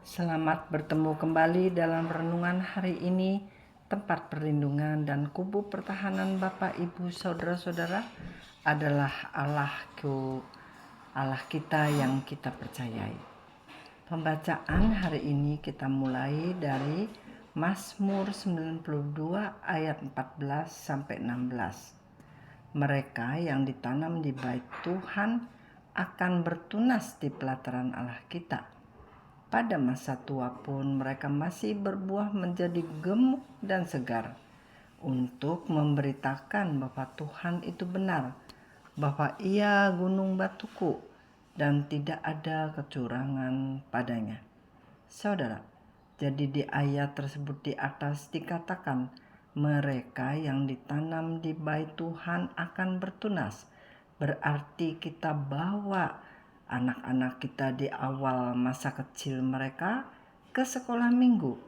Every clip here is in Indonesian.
Selamat bertemu kembali dalam renungan hari ini, tempat perlindungan dan kubu pertahanan Bapak, Ibu, Saudara-saudara adalah Allah kita yang kita percayai. Pembacaan hari ini kita mulai dari Mazmur 92 ayat 14 sampai 16. Mereka yang ditanam di bait Tuhan akan bertunas di pelataran Allah kita. Pada masa tua pun mereka masih berbuah menjadi gemuk dan segar, untuk memberitakan bahwa Tuhan itu benar, bahwa Ia gunung batuku dan tidak ada kecurangan padanya. Saudara, jadi di ayat tersebut di atas dikatakan mereka yang ditanam di bait Tuhan akan bertunas. Berarti kita bawa anak-anak kita di awal masa kecil mereka ke sekolah minggu,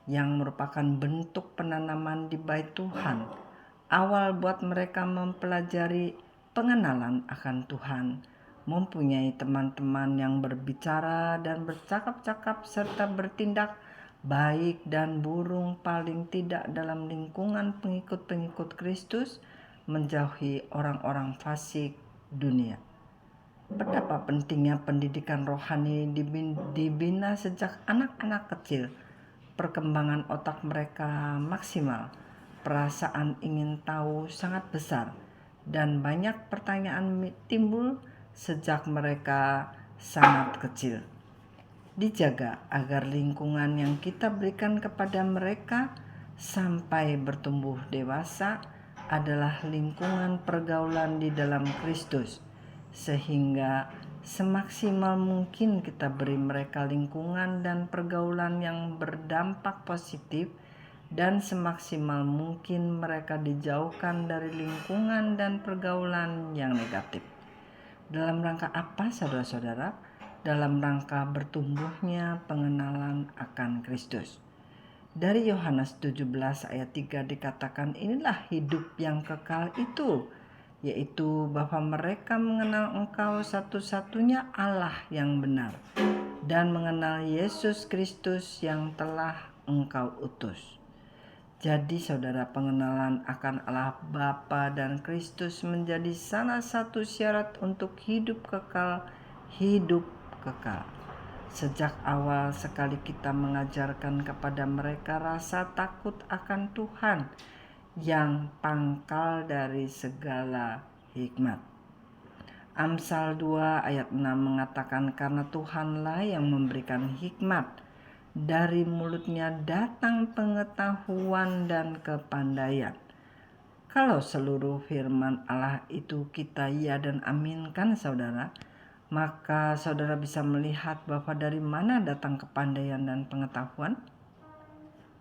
yang merupakan bentuk penanaman di bait Tuhan. Awal buat mereka mempelajari pengenalan akan Tuhan, mempunyai teman-teman yang berbicara dan bercakap-cakap serta bertindak baik dan burung paling tidak dalam lingkungan pengikut-pengikut Kristus, menjauhi orang-orang fasik dunia. Betapa pentingnya pendidikan rohani dibina sejak anak-anak kecil. Perkembangan otak mereka maksimal, perasaan ingin tahu sangat besar, dan banyak pertanyaan timbul sejak mereka sangat kecil. Dijaga agar lingkungan yang kita berikan kepada mereka sampai bertumbuh dewasa adalah lingkungan pergaulan di dalam Kristus, sehingga semaksimal mungkin kita beri mereka lingkungan dan pergaulan yang berdampak positif, dan semaksimal mungkin mereka dijauhkan dari lingkungan dan pergaulan yang negatif. Dalam rangka apa, saudara-saudara? Dalam rangka bertumbuhnya pengenalan akan Kristus. Dari Yohanes 17 ayat 3 dikatakan, inilah hidup yang kekal itu, yaitu bahwa mereka mengenal Engkau satu-satunya Allah yang benar, dan mengenal Yesus Kristus yang telah Engkau utus. Jadi saudara, pengenalan akan Allah Bapa dan Kristus menjadi salah satu syarat untuk hidup kekal. Sejak awal sekali kita mengajarkan kepada mereka rasa takut akan Tuhan yang pangkal dari segala hikmat. Amsal 2 ayat 6 mengatakan, karena Tuhanlah yang memberikan hikmat, dari mulutnya datang pengetahuan dan kepandaian. Kalau seluruh firman Allah itu kita ya dan aminkan, saudara, maka saudara bisa melihat bahwa dari mana datang kepandaian dan pengetahuan?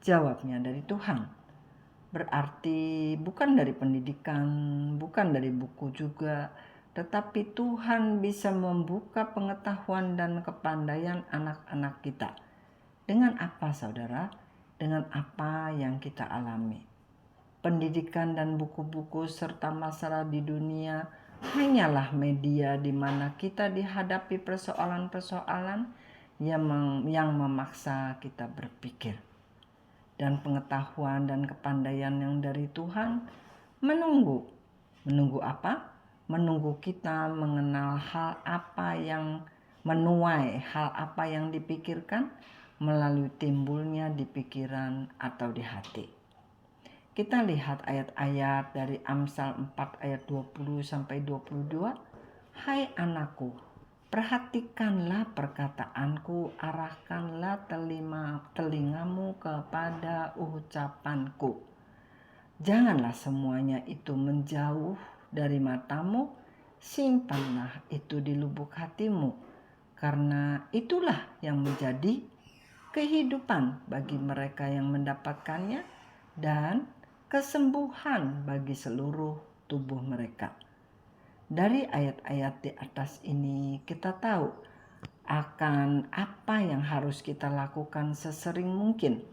Jawabnya dari Tuhan. Berarti bukan dari pendidikan, bukan dari buku juga, tetapi Tuhan bisa membuka pengetahuan dan kepandaian anak-anak kita. Dengan apa, saudara? Dengan apa yang kita alami. Pendidikan dan buku-buku serta masalah di dunia hanyalah media di mana kita dihadapi persoalan-persoalan yang memaksa kita berpikir. Dan pengetahuan dan kepandaian yang dari Tuhan menunggu. Menunggu apa? Menunggu kita mengenal hal apa yang menuai, hal apa yang dipikirkan melalui timbulnya di pikiran atau di hati. Kita lihat ayat-ayat dari Amsal 4 ayat 20 sampai 22. Hai anakku, perhatikanlah perkataanku, arahkanlah telingamu kepada ucapanku. Janganlah semuanya itu menjauh dari matamu, simpanlah itu di lubuk hatimu, karena itulah yang menjadi kehidupan bagi mereka yang mendapatkannya dan kesembuhan bagi seluruh tubuh mereka. Dari ayat-ayat di atas ini kita tahu akan apa yang harus kita lakukan sesering mungkin.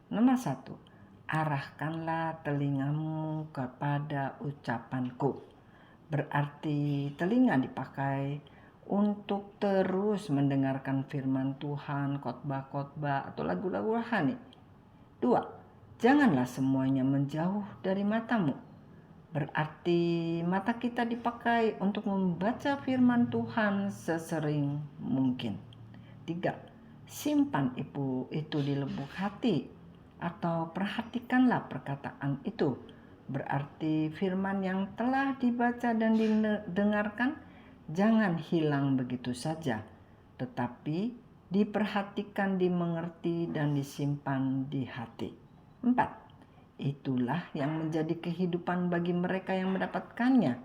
Nomor 1, arahkanlah telingamu kepada ucapanku. Berarti telinga dipakai untuk terus mendengarkan firman Tuhan, khotbah-khotbah atau lagu-lagu rohani. 2. Janganlah semuanya menjauh dari matamu. Berarti mata kita dipakai untuk membaca firman Tuhan sesering mungkin. 3. Simpan itu di lubuk hati atau perhatikanlah perkataan itu. Berarti firman yang telah dibaca dan didengarkan jangan hilang begitu saja, tetapi diperhatikan, dimengerti, dan disimpan di hati. 4. Itulah yang menjadi kehidupan bagi mereka yang mendapatkannya.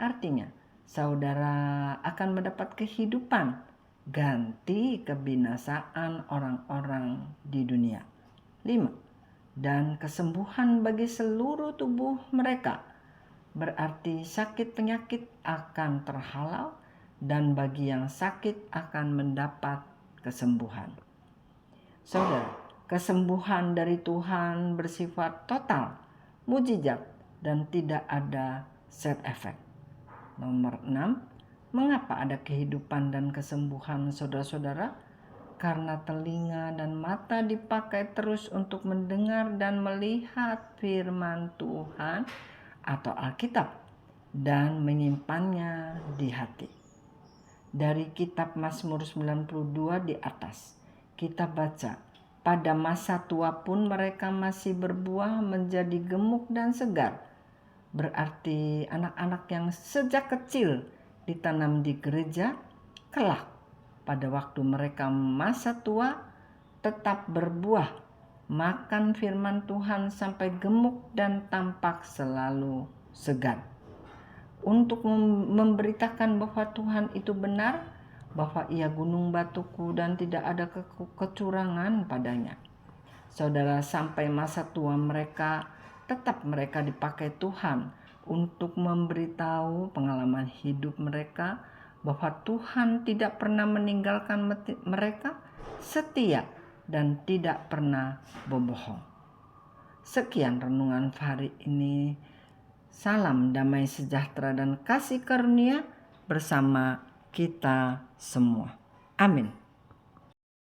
Artinya, saudara akan mendapat kehidupan ganti kebinasaan orang-orang di dunia. 5. Dan kesembuhan bagi seluruh tubuh mereka. Berarti sakit penyakit akan terhalau dan bagi yang sakit akan mendapat kesembuhan. Saudara, kesembuhan dari Tuhan bersifat total, mujizat, dan tidak ada side effect. Nomor 6. Mengapa ada kehidupan dan kesembuhan saudara-saudara? Karena telinga dan mata dipakai terus untuk mendengar dan melihat firman Tuhan atau Alkitab dan menyimpannya di hati. Dari kitab Mazmur 92 di atas, kita baca, pada masa tua pun mereka masih berbuah menjadi gemuk dan segar. Berarti anak-anak yang sejak kecil ditanam di gereja, kelak pada waktu mereka masa tua tetap berbuah, makan firman Tuhan sampai gemuk dan tampak selalu segar. Untuk memberitakan bahwa Tuhan itu benar, bahwa ia gunung batuku dan tidak ada kecurangan padanya. Saudara, sampai masa tua mereka tetap mereka dipakai Tuhan untuk memberitahu pengalaman hidup mereka bahwa Tuhan tidak pernah meninggalkan mereka, setia dan tidak pernah berbohong. Sekian renungan hari ini. Salam damai sejahtera dan kasih karunia bersama kita semua. Amin.